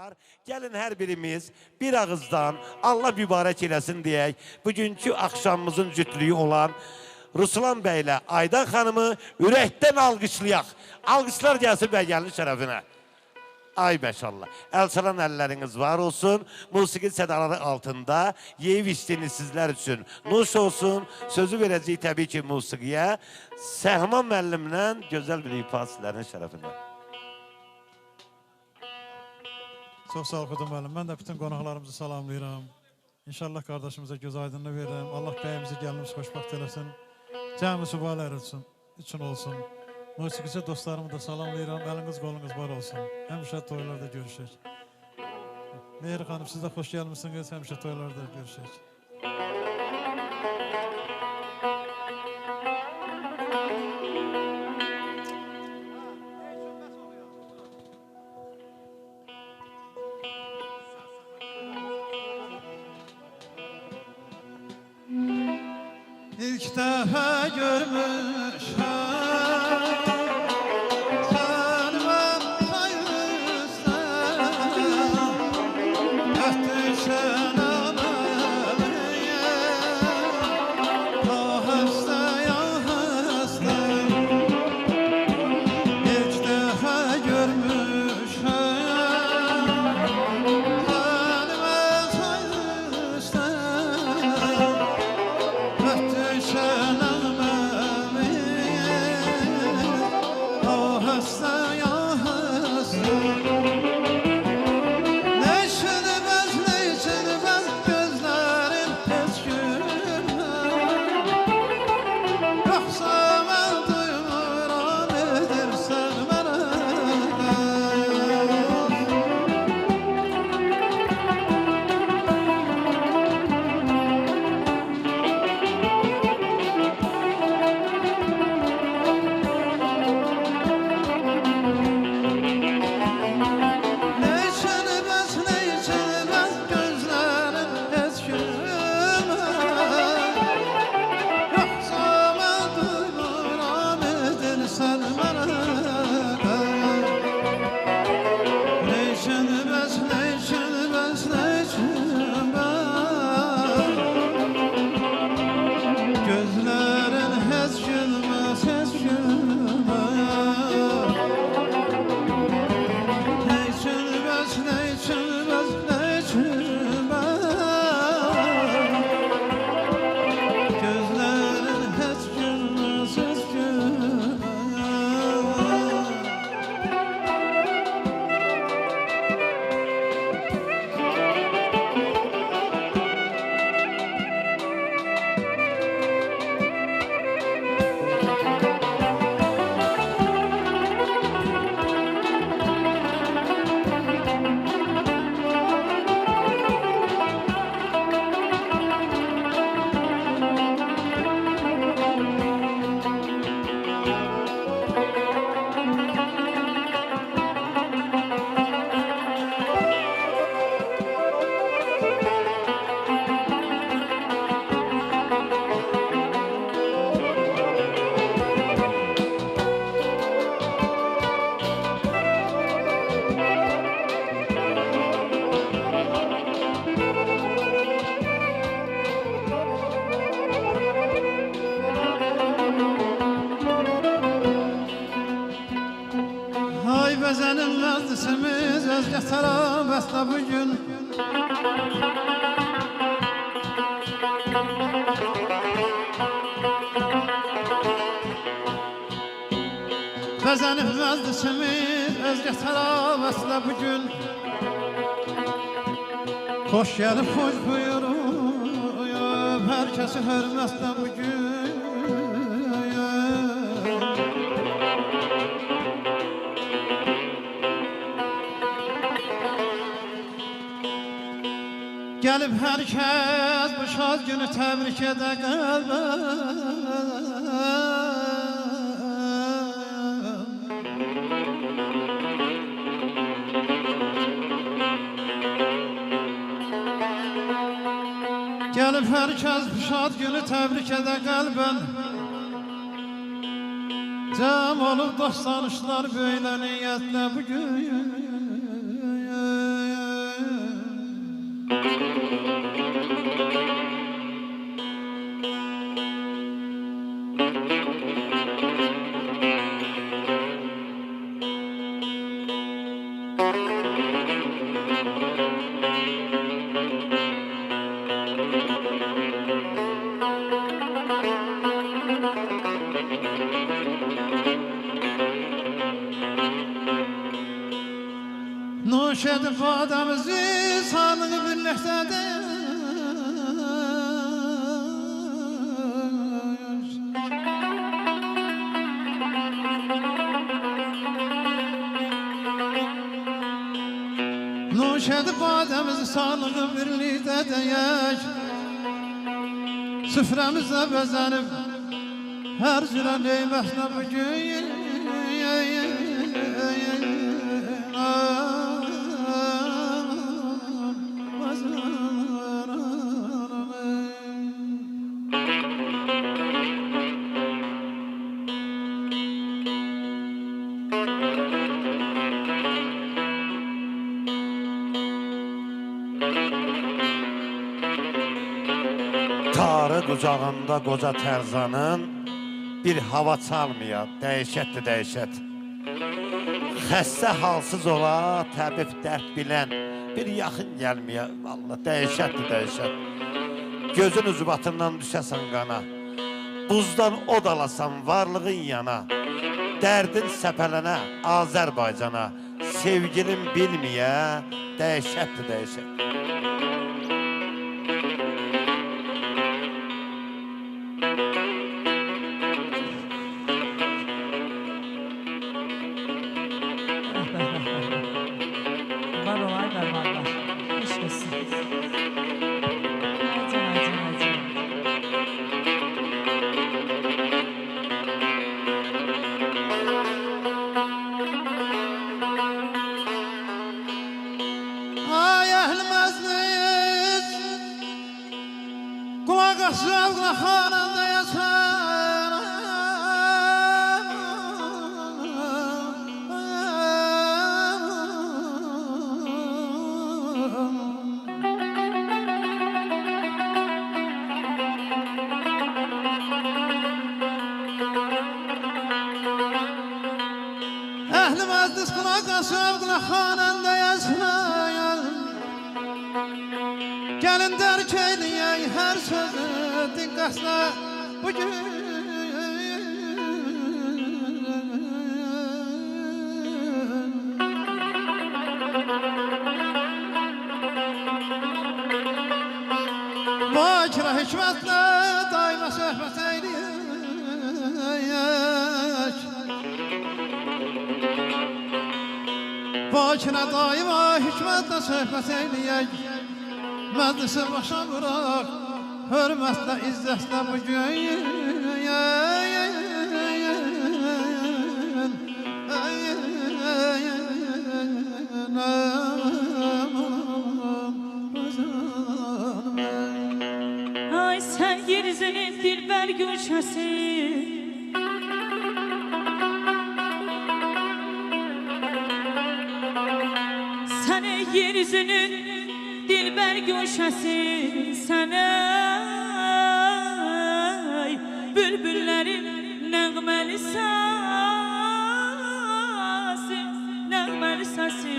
var. Gəlin hər birimiz bir ağızdan Allah mübarək eləsin deyək. Bugünkü axşamımızın cütlüyü olan Ruslan bəylə Aydan xanımı ürəkdən alqışlayaq. Alqışlar gəlsin bəy gəlin şərəfinə. Ay məşallah. El çalan əlləriniz var olsun. Musiqi sədaları altında yeyib içdiyiniz sizlər üçün nuş olsun. Sözü verəcəyik təbii ki musiqiyə. Səhman müəllimlə gözəl bir ifa sizlərin şərəfinə. Çox sağ ol Xudum müəllim. Mən də bütün qonaqlarımızı salamlayıram. İnşallah qardaşımıza göz aydınlığı verirəm. Allah bəyimizi gəlmiş xoşbaxt eləsin. Cəmi subalar üçün olsun. Musiqiçi dostlarımı da salamlayıram. Əliniz qolunuz var olsun. Həmişə toylarda görüşək. Mehri xanım siz də xoş gəlmişsiniz. Həmişə toylarda görüşək. İlk dəfə görmüşəm Bəzənilməzdi simiz özgə təravətlə bugün Xoş gəlib xoş buyurub hər kəsi hörmətlə bugün Gəlib hər kəs bu şad günü təbrik edə qəlbən Gəlib hər kəs bu şad günü təbrik edə qəlbən Cəm olub dost tanışlar böylə niyyətlə bugün Nuş edip adamızı sağlığı birliktedir. Nuş edip adamızı sağlığı birliktedir. Süfremizle bezenip her cüre neymətlə bugün Tarı qucağında qoca Tərzanın bir hava çalmaya, dəhşətdir dəhşət. Xəstə halsız ola, təbib dərd bilən bir yaxın gəlməyə, vallahi dəhşətdir dəhşət. Gözün uzubatından düşəsən qana, buzdan od alasan varlığın yana, dərdin səpələnə Azərbaycana, sevgilin bilməyə, dəhşətdir dəhşət. Var olay var valla. Hoş geldin. Hadi. Ay ehl meclis kulak asrarla hanında yaşar. Ehl meclis kulak asrarla hanında yaşar. Gəlin dərk eyləyək hər sözü diqqətlə bugün. Bakirə hikmətlə daima söhbət eyləyək. Bakirə daima hikmətlə söhbət eyləyək. Məclisi başa bırak, hürmetle, izzetle bugün. Ay sen yeryüzünün dilber gülşesi, sen yeryüzünün dilber gülşesi, sen bülbüllerin nəğməli səsi, nəğməli səsi.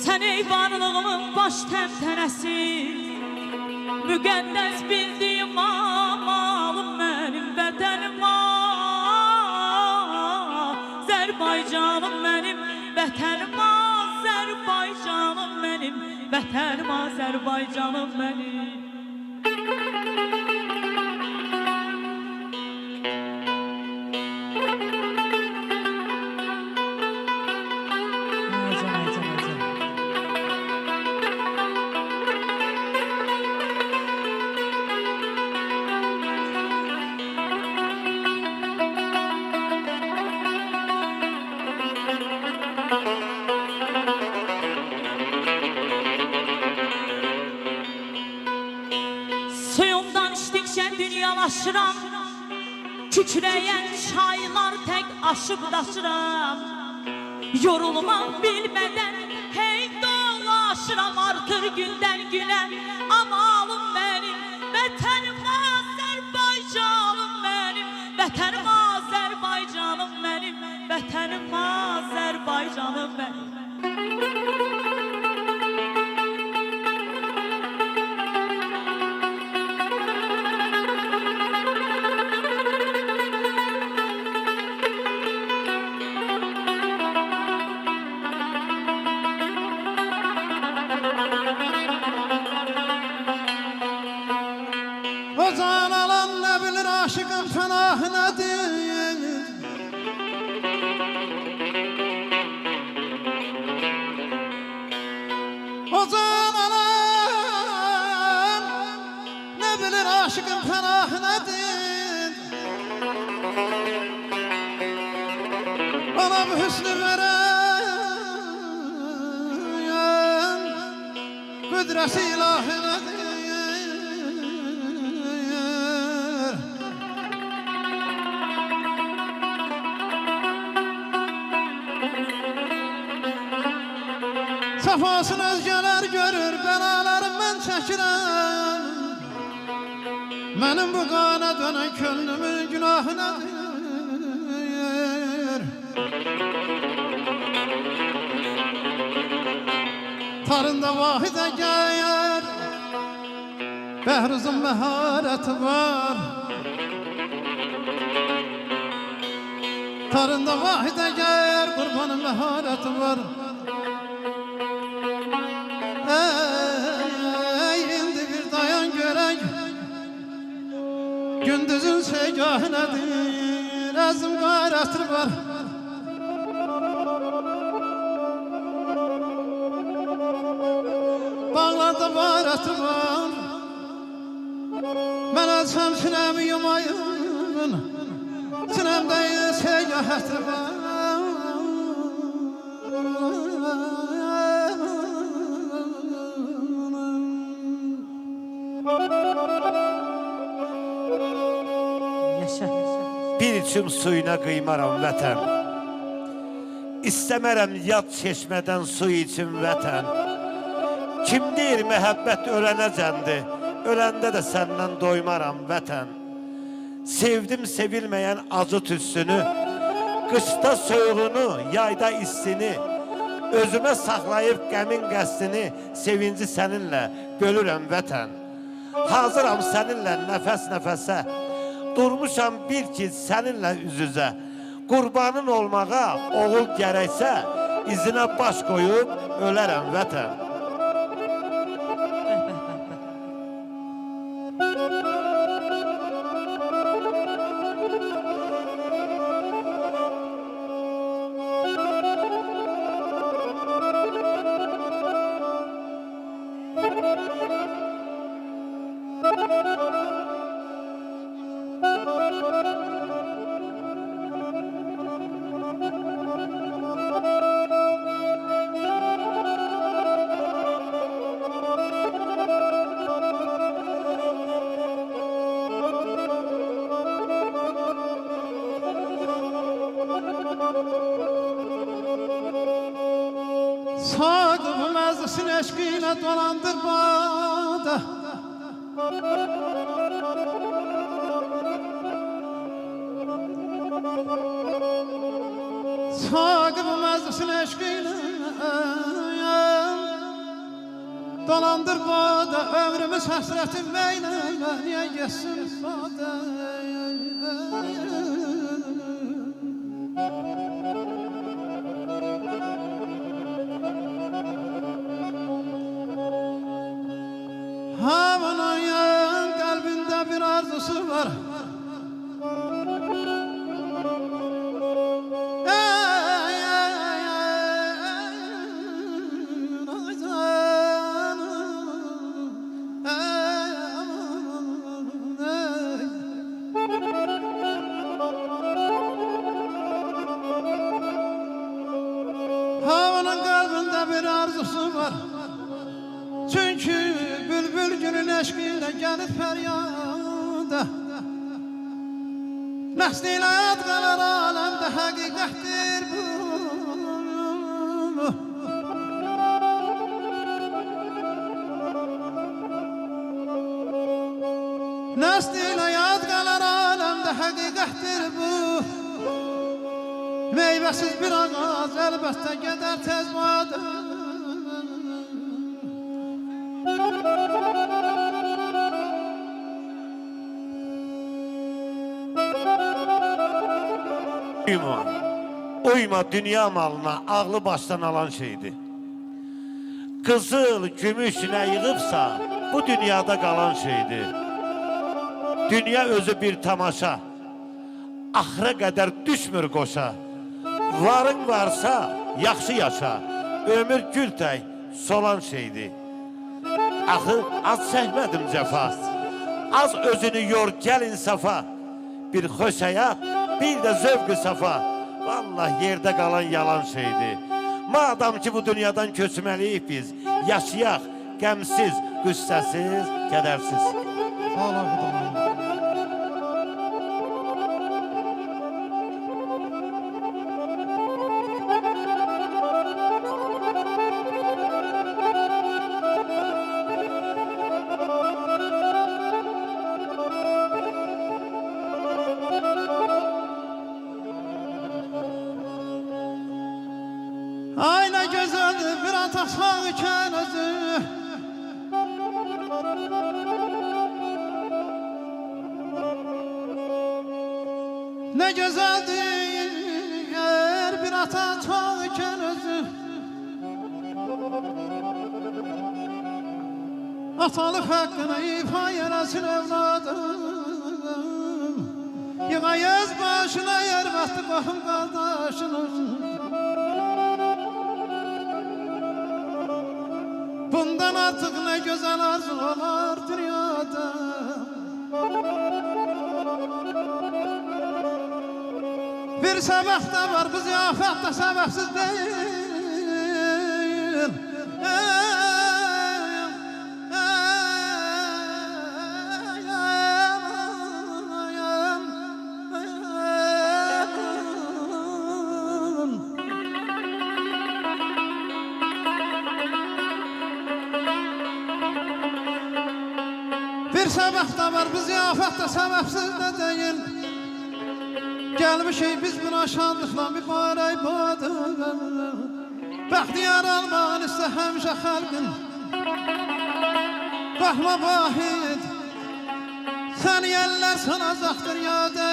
Sən ey varlığımın baş təmtənəsi, müqəddəs bildiyim amalım mənim vətənim Azərbaycanım mənim vətənim Azərbaycanım mənim vətənim Azərbaycanım mənim. Suyumdan içdikcə dünyalaşıram, kükrəyən çaylar tək aşıb daşıram. Yorulmaq bilmədən hey dolaşıram, artır gündən günə amalım mənim vətənim Azərbaycanım mənim vətənim Azərbaycanım mənim vətənim Azərbaycanım mənim. pənahınədir. O can anam ne bilir aşıkın pənahınədir. Ona bu hüsnü veren kudreti ilahinedir. Safasını özgeler görür, belalarım ben çekirem. Benim bu kana dönen könlümün günahı nedir? Tarında vahide gel, Behruz'un mehareti var. Tarında vahide gel, kurbanın mehareti var. Indi bir dayan görək, gündüzün segahı nədir, əzim qayrətli var. Bağlarda bayrətli var, mən ölsəm sinəmi yumayın, sinəmdə segahətli var. Yaşa. Bir içim suyuna qıymaram vətən. İstəmərəm yad çeşmədən su için vətən. Kim deyir məhəbbət ölənəcəndir, öləndə də səndən doymaram vətən. Sevdim sevilməyən acı tüssünü, qışda soyuğunu, yayda istini, özümə saxlayıb qəmin qəsdini, sevinci səninlə bölürəm vətən. Hazıram səninlə nəfəs nəfəsə, durmuşam bir ki səninlə üz-üzə. Qurbanın olmağa oğul gərəksə, izinə baş qoyub ölərəm vətən. Sağdım mezlisin eşkine dolandır bana. Sağdım mezlisin eşkine dolandır bana. Ömrümüz hasretin beyle niye geçsin sada. Havanın kalbinde bir arzusu var. Havanın kalbinde bir arzusu var. Çünkü bülbül günün eşkiyle gelir feryada. Nesliyle yad kalan alemde hakikattir bu. Nesliyle yad kalan alemde hakikattir bu. Meyvesiz bir ağaç elbette gider tez vada. Uyma dünya malına, ağlı baştan alan şeydi. Kızıl, gümüş ne yığıbsa bu dünyada kalan şeydi. Dünya özü bir tamaşa, axıra qədər düşmür qoşa. Varın varsa, yaxşı yaşa. Ömür gül tək, solan şeydir. Axı, az çəkmədim cəfa. Az özünü yor, gəl insafa. Bir xoş həyat, bir də zövq-ü safa. Vallahi yerdə qalan yalan şeydir. Madam ki, bu dünyadan köçməliyik biz. Yaşayaq, qəmsiz, qüssəsiz, kədərsiz. Sağ ol oxudum müəllim. Ay ne güzeldir bir atak iken özü. Ne güzeldir bir atak iken özü. Atalık hakkını ifa yarasın evladım. Yığayız başına yer baktı bakım kardeşinin. Bundan artık ne güzel arzular dünyada. Bir sebep de var, bu ziyafet de sebepsiz değil. Bir sebep de var, bu ziyafet de sebepsiz de değil. Gelmişik biz buna şanlıkla mübarek badım. Bəxtiyar almağın iste həmişə xəlqin. Baxma vahid, sən yəllər sanacaqdır yada.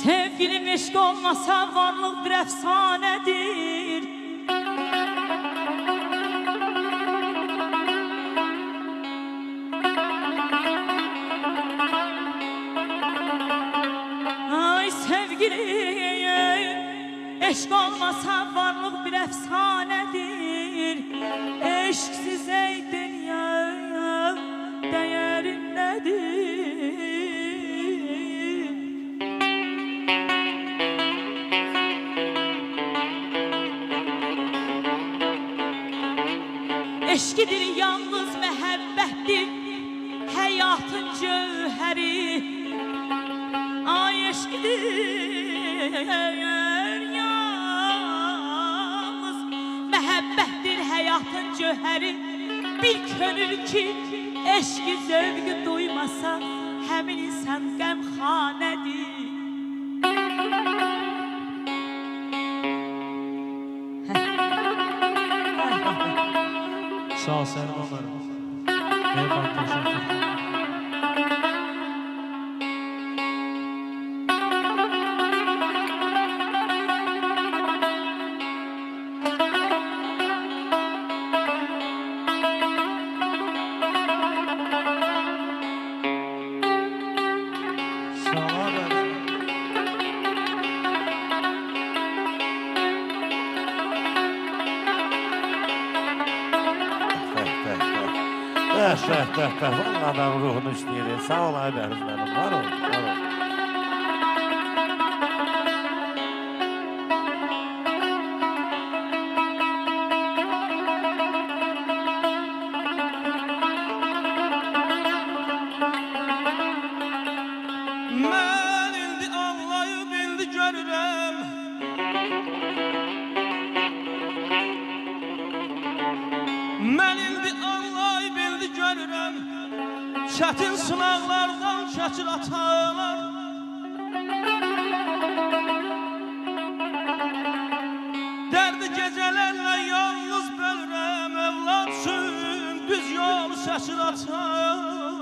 Sevgilim eşq olmasa varlıq bir əfsanədir. Ay sevgilim eşq olmasa varlıq bir əfsanədir. Eşqsiz ey dünya dəyərin nədir? Eşkidir yalnız məhəbbətdir həyatın cövhəri. Ay eşkidir yalnız məhəbbətdir həyatın cövhəri. Bir könül ki eşki zövqü duymasa həmin insan qəmxanədir. Sağ ol Səlim onlarım. Eyvallah, teşekkür ederim. Vallahi adam ruhunu işləyir. Sağ ol Aybəriz mənim. Var ol, var ol. Mən indi anlayıb indi görürəm. Mən indi anlayıb indi görürəm. Çətin sınaqlardan keçir atalar. Dərdi gecələrlə yalnız bölürəm. Evlad üçün düz yol seçir atalar.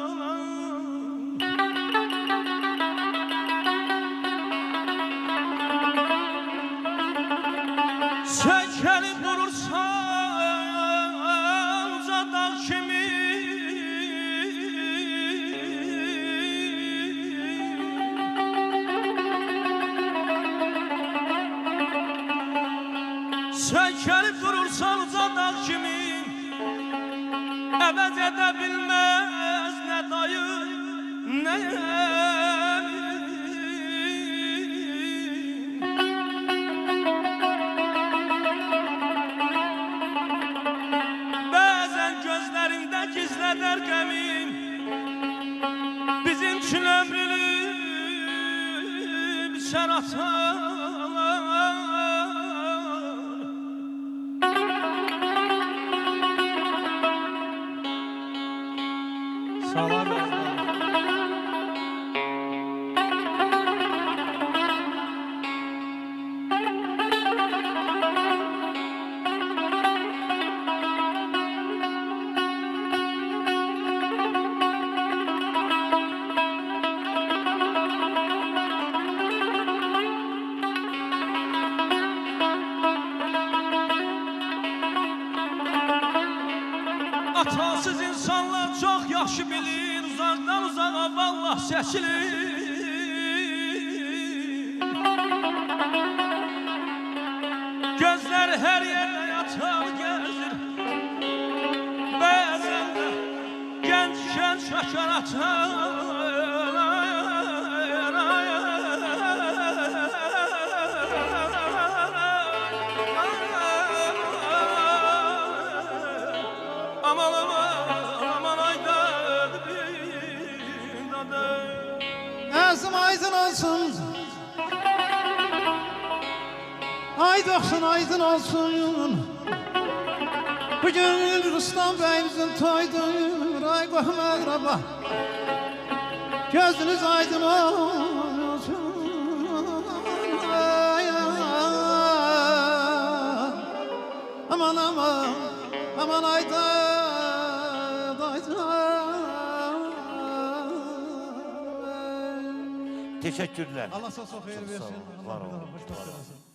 Sökəlib durursan Söykənib durursan uca kimi, əvəz edə bilməz nə dayı, nə əmin. Bəzən gözlərimdə gizlədər qəmim, bizim üçün ömrünü biçər atar. Salam olsun. Atasız insanlar çok yaxşı bilir, uzaktan uzağa vallah seçilir. Gözler her yerde yatar gezir, bazen de gençken şakar atar. Aman aman aman ayda bir dadı. Gözüm aydın olsun. Ay doğsun aydın olsun. Bugün Ruslan Bey'imizin toydur. Ay kohmer ama. Gözünüz aydın olsun. Ay, aman aman aman ayda. Teşekkürler. Allah sağ ol, hayır versin. Var Allah bir olun. daha hoşbaht eylesin.